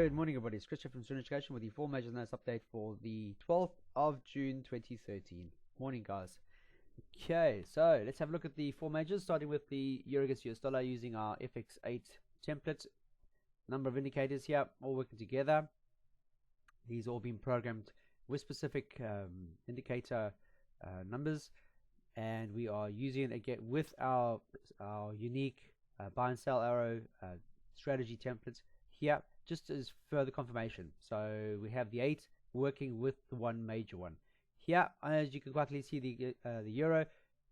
Good morning, everybody. It's Christian from Serene Education with the 4 major notes update for the 12th of June 2013. Morning, guys. Okay, so let's have a look at the 4 majors, starting with the Euro against US dollar using our FX8 template. Number of indicators here, all working together. These all being programmed with specific indicator numbers, and we are using it again with our unique buy and sell arrow strategy template here, just as further confirmation. So we have the 8 working with the one major one. Here, as you can quickly see, the euro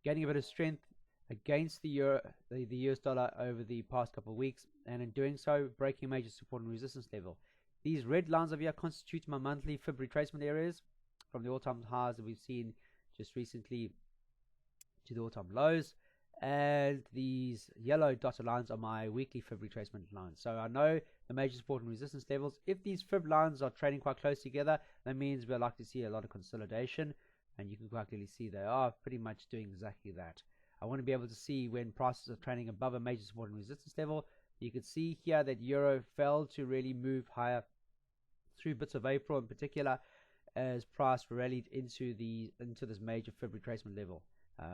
gaining a bit of strength against the US dollar over the past couple of weeks, and in doing so, breaking a major support and resistance level. These red lines over here constitute my monthly fib retracement areas from the all-time highs that we've seen just recently to the all-time lows, and these yellow dotted lines are my weekly fib retracement lines. So I know the major support and resistance levels. If these fib lines are trading quite close together, that means we're likely to see a lot of consolidation, and you can quite clearly see they are pretty much doing exactly that. I want to be able to see when prices are trading above a major support and resistance level. You can see here that euro failed to really move higher through bits of April in particular, as price rallied into this major fib retracement level.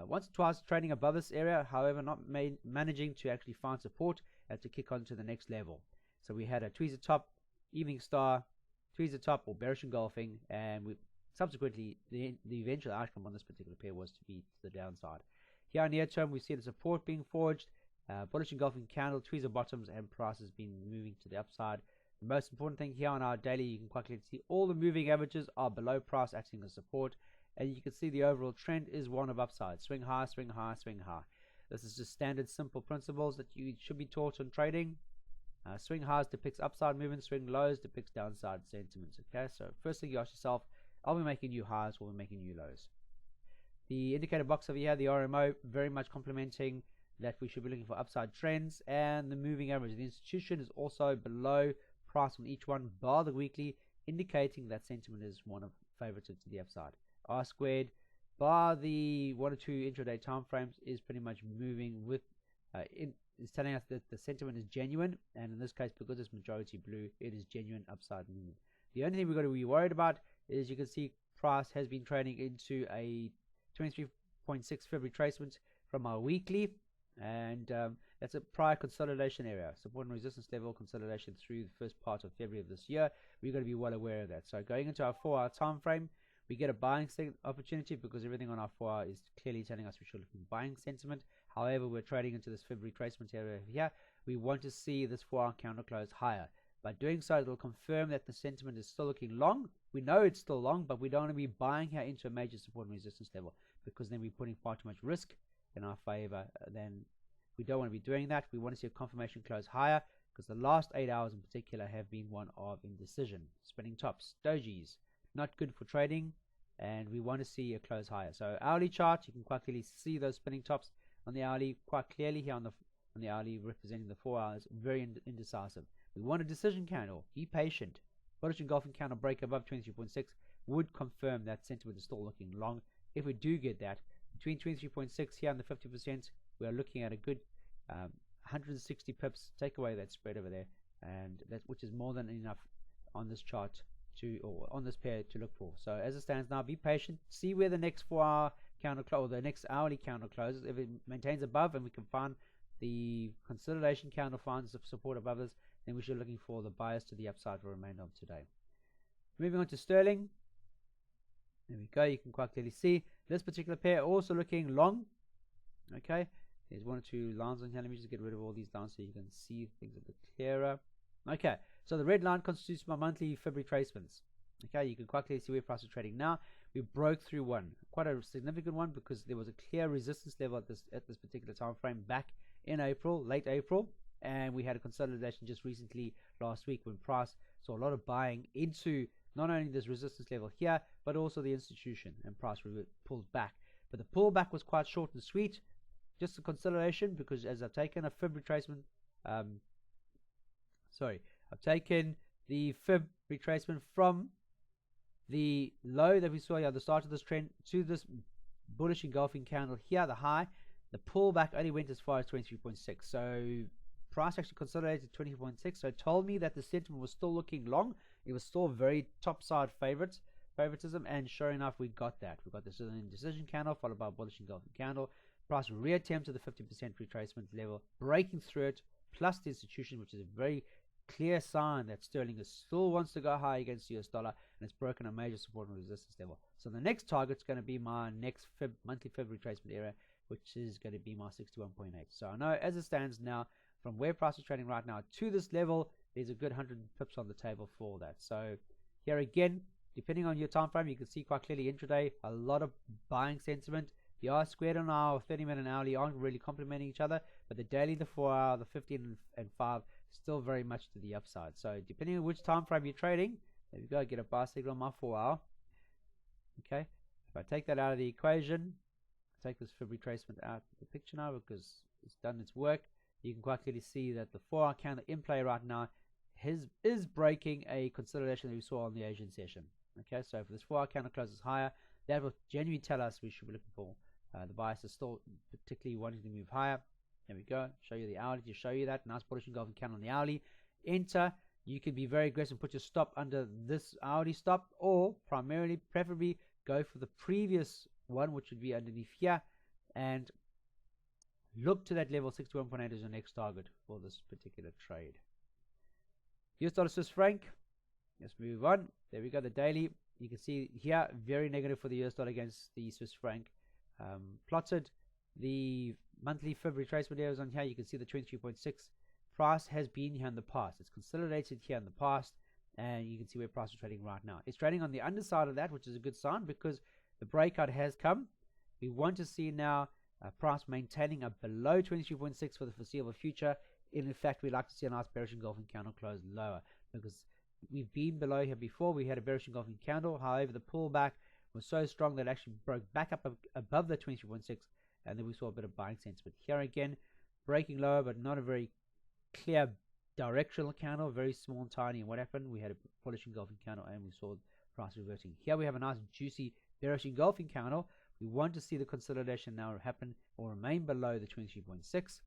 Once or twice trading above this area, however, not managing to actually find support and to kick on to the next level. So we had a tweezer top, evening star, tweezer top, or bearish engulfing, and subsequently the eventual outcome on this particular pair was to be to the downside. Here near term, we see the support being forged, bullish engulfing candle, tweezer bottoms, and prices being moving to the upside. The most important thing here on our daily, you can quickly see all the moving averages are below price, acting as support, and you can see the overall trend is one of upside. Swing high, swing high, swing high. This is just standard simple principles that you should be taught in trading. Swing highs depicts upside movement, swing lows depicts downside sentiments. Okay, so first thing you ask yourself, are we making new highs or are we making new lows? The indicator box over here, the RMO, very much complementing that we should be looking for upside trends, and the moving average. The institution is also below price on each one, bar the weekly, indicating that sentiment is one of favorited to the upside. R squared, bar the 1 or 2 intraday time frames, is pretty much moving with it's telling us that the sentiment is genuine, and in this case, because it's majority blue, it is genuine upside movement. The only thing we've got to be worried about is you can see price has been trading into a 23.6 fib retracement from our weekly, and that's a prior consolidation area, support and resistance level consolidation through the first part of February of this year. We've got to be well aware of that. So going into our 4-hour time frame, we get a buying opportunity because everything on our 4-hour is clearly telling us we should look at buying sentiment. However, we're trading into this fib retracement area here. We want to see this 4-hour counter close higher. By doing so, it will confirm that the sentiment is still looking long. We know it's still long, but we don't want to be buying here into a major support and resistance level, because then we're putting far too much risk in our favor. Then we don't want to be doing that. We want to see a confirmation close higher, because the last 8 hours in particular have been one of indecision. Spinning tops, dojis, not good for trading, and we want to see a close higher. So hourly chart, you can quite clearly see those spinning tops on the hourly quite clearly here on the hourly, representing the 4 hours, very indecisive. We want a decision candle, be patient. Bullish engulfing candle break above 23.6 would confirm that sentiment is still looking long. If we do get that, between 23.6 here and the 50%, we are looking at a good 160 pips. Take away that spread over there, and which is more than enough on this chart or on this pair to look for. So as it stands now, be patient, see where the next 4-hour counter close, or the next hourly counter closes. If it maintains above and we can find the consolidation counter finds support above us, then we should be looking for the bias to the upside for the remainder of today. Moving on to sterling. There we go. You can quite clearly see this particular pair also looking long. Okay, there's 1 or 2 lines on here. Let me just get rid of all these lines so you can see things a bit clearer. Okay, so the red line constitutes my monthly fib retracements. Okay, you can quite clearly see where price is trading now. We broke through one, quite a significant one, because there was a clear resistance level at this particular time frame back in April, late April, and we had a consolidation just recently last week when price saw a lot of buying into not only this resistance level here, but also the institution, and price pulled back. But the pullback was quite short and sweet, just a consolidation, because as I've taken a fib retracement, I've taken the fib retracement from the low that we saw here at the start of this trend to this bullish engulfing candle here, the high. The pullback only went as far as 23.6. So price actually consolidated 20.6, so it told me that the sentiment was still looking long. It was still very top side favoritism, and sure enough, we got that. We got the Serene decision candle followed by a bullish engulfing candle. Price reattempted the 50% retracement level, breaking through it, plus the institution, which is a very clear sign that sterling still wants to go high against the US dollar, and it's broken a major support and resistance level. So the next target is going to be my next monthly Fib retracement area, which is going to be my 61.8. So I know as it stands now, from where price is trading right now to this level, there's a good 100 pips on the table for that. So here again, depending on your time frame, you can see quite clearly intraday a lot of buying sentiment. The R-squared on our 30-minute and hourly aren't really complementing each other, but the daily, the 4-hour, the 15 and 5 still very much to the upside. So depending on which time frame you're trading, there we go, get a buy signal on my 4-hour. Okay, if I take that out of the equation, take this Fib retracement out of the picture now because it's done its work. You can quite clearly see that the 4-hour candle in play right now is breaking a consolidation that we saw on the Asian session. Okay, so if this 4-hour candle closes higher, that will genuinely tell us we should be looking for the bias is still particularly wanting to move higher. There we go. Show you the hourly to show you that. Nice bullish engulfing candle on the hourly. Enter. You could be very aggressive and put your stop under this hourly stop, or preferably go for the previous one, which would be underneath here, and look to that level 61.8 as your next target for this particular trade. US dollar Swiss franc. Let's move on. There we go. The daily. You can see here very negative for the US dollar against the Swiss franc. Plotted the monthly Fib retracement areas on here. You can see the 23.6 price has been here in the past. It's consolidated here in the past, and you can see where price is trading right now. It's trading on the underside of that, which is a good sign because the breakout has come. We want to see now price maintaining up below 23.6 for the foreseeable future. In fact, we like to see a nice bearish engulfing candle close lower because we've been below here before. We had a bearish engulfing candle. However, the pullback was so strong that it actually broke back up above the 23.6, and then we saw a bit of buying sentiment. Here again, breaking lower, but not a very clear directional candle, very small and tiny. And what happened? We had a bullish engulfing candle, and we saw price reversing. Here we have a nice juicy bearish engulfing candle. We want to see the consolidation now happen or remain below the 23.6.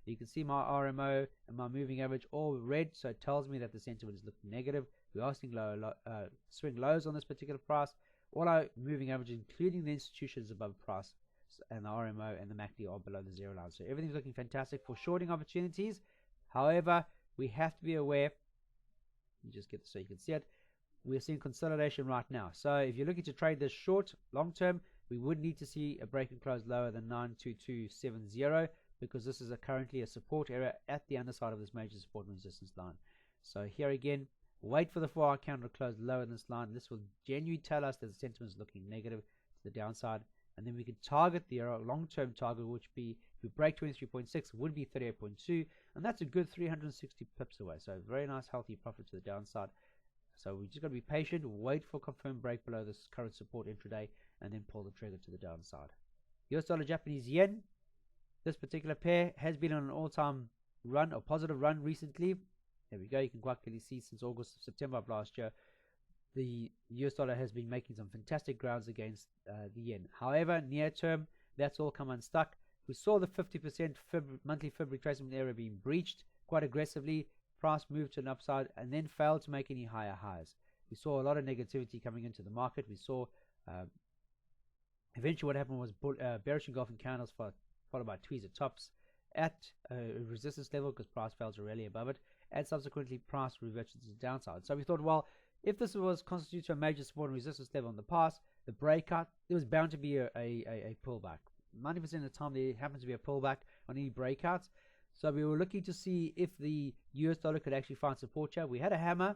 You can see my RMO and my moving average all red, so it tells me that the sentiment is looking negative. We are seeing swing lows on this particular price. All our moving averages, including the institutions above price, and the RMO and the MACD are below the zero line. So everything's looking fantastic for shorting opportunities. However, we have to be aware. Let me just get this so you can see it. We're seeing consolidation right now. So if you're looking to trade this short, long term, we would need to see a break and close lower than 92270 because this is currently a support area at the underside of this major support and resistance line. So here again, wait for the 4-hour candle to close lower than this line. This will genuinely tell us that the sentiment is looking negative to the downside. And then we can target the long-term target, which be, if we break 23.6, would be 38.2. And that's a good 360 pips away. So very nice, healthy profit to the downside. So we just got to be patient, wait for confirmed break below this current support intraday, and then pull the trigger to the downside. US dollar Japanese yen. This particular pair has been on an all-time run, a positive run recently. There we go. You can quite clearly see since August, September of last year, the US dollar has been making some fantastic grounds against the yen. However, near term, that's all come unstuck. We saw the 50% monthly Fib retracement area being breached quite aggressively. Price moved to an upside and then failed to make any higher highs. We saw a lot of negativity coming into the market. We saw eventually what happened was bearish engulfing candles followed by tweezer tops at a resistance level because price failed to rally above it, and subsequently price reverted to the downside. So we thought, well, if this was constituted a major support and resistance level in the past, the breakout, there was bound to be a pullback. 90% of the time there happens to be a pullback on any breakouts. So we were looking to see if the US dollar could actually find support here. We had a hammer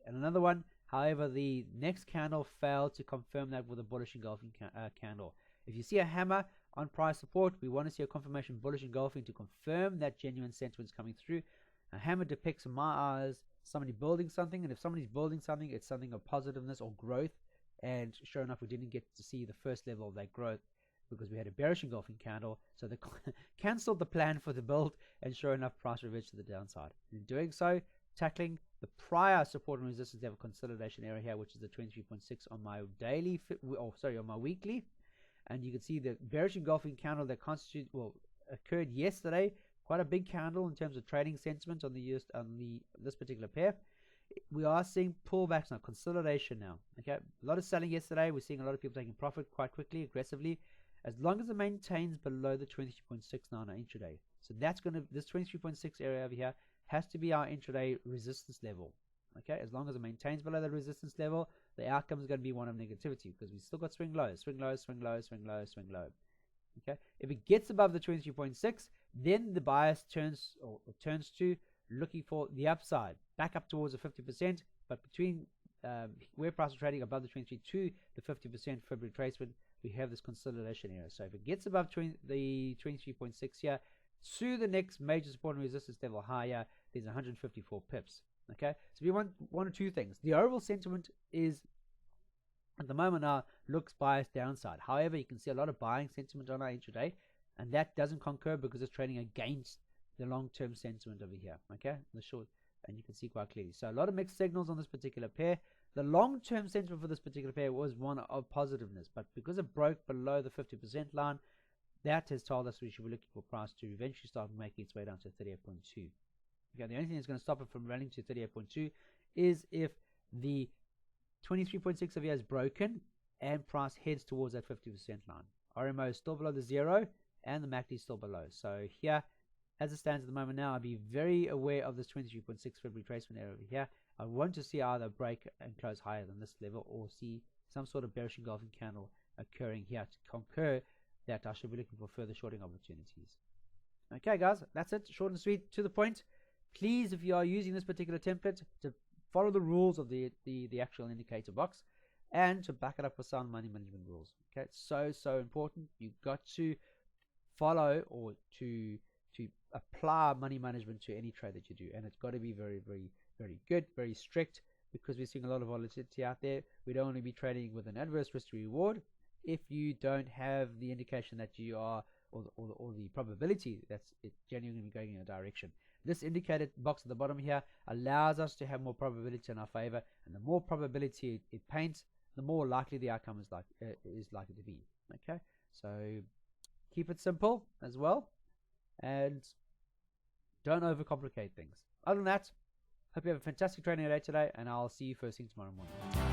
and another one. However, the next candle failed to confirm that with a bullish engulfing candle. If you see a hammer on price support, we want to see a confirmation bullish engulfing to confirm that genuine sentiment is coming through. A hammer depicts, in my eyes, somebody building something, and if somebody's building something, it's something of positiveness or growth. And sure enough, we didn't get to see the first level of that growth because we had a bearish engulfing candle, so they cancelled the plan for the build, and sure enough, price reversed to the downside. In doing so, tackling the prior support and resistance level consolidation area here, which is the 23.6 on my daily, on my weekly, and you can see the bearish engulfing candle that occurred yesterday quite a big candle in terms of trading sentiment on this particular pair. We are seeing pullbacks now, consolidation now. Okay, a lot of selling yesterday. We're seeing a lot of people taking profit quite quickly, aggressively, as long as it maintains below the 23.6 now on our intraday. So that's going to, this 23.6 area over here has to be our intraday resistance level. Okay, as long as it maintains below the resistance level, the outcome is going to be one of negativity, because we've still got swing lows, swing lows, swing lows, swing lows, swing low. Okay, if it gets above the 23.6, then the bias turns to looking for the upside, back up towards the 50%, but between where price is trading above the 23 to the 50% Fib retracement, we have this consolidation area. So if it gets above the 23.6 here, to the next major support and resistance level higher, there's 154 pips. Okay, so we want one or two things. The overall sentiment is, at the moment now, looks biased downside. However, you can see a lot of buying sentiment on our intraday, and that doesn't concur because it's trading against the long-term sentiment over here. Okay, the short, and you can see quite clearly. So a lot of mixed signals on this particular pair. The long-term sentiment for this particular pair was one of positiveness, but because it broke below the 50% line, that has told us we should be looking for price to eventually start making its way down to 38.2. Okay, the only thing that's going to stop it from running to 38.2 is if the 23.6 over here is broken and price heads towards that 50% line. RMO is still below the 0 and the MACD is still below. So here, as it stands at the moment now, I'll be very aware of this 23.6 Fib retracement area over here. I want to see either break and close higher than this level, or see some sort of bearish engulfing candle occurring here to concur that I should be looking for further shorting opportunities. Okay guys, that's it, short and sweet, to the point. Please, if you are using this particular template, to follow the rules of the actual indicator box, and to back it up with sound money management rules. Okay, it's so important. You've got to follow or to apply money management to any trade that you do, and it's got to be very good, very strict, because we're seeing a lot of volatility out there. We don't want to be trading with an adverse risk to reward if you don't have the indication that you are, or the probability that's it genuinely going in a direction. This indicated box at the bottom here allows us to have more probability in our favor, and the more probability it paints, the more likely the outcome is likely to be. Okay, so keep it simple as well, and don't overcomplicate things. Other than that, hope you have a fantastic trading day today, and I'll see you first thing tomorrow morning.